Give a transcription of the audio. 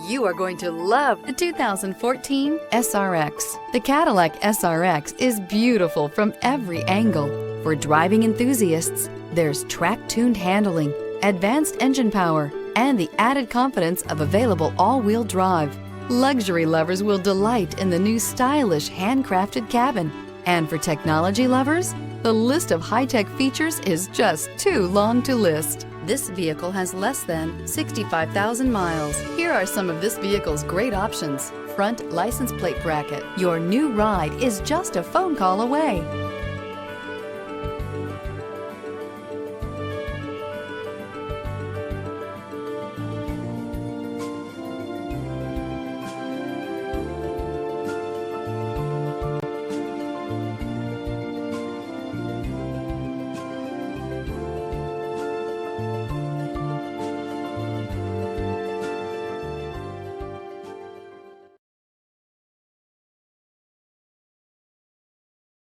You are going to love The 2014 SRX. The Cadillac SRX is beautiful from every angle. For driving enthusiasts, there's track-tuned handling, advanced engine power, and the added confidence of available all-wheel drive. Luxury lovers will delight in the new stylish handcrafted cabin. And for technology lovers, the list of high-tech features is just too long to list. This vehicle has less than 65,000 miles. Here are some of this vehicle's great options: front license plate bracket. Your new ride is just a phone call away.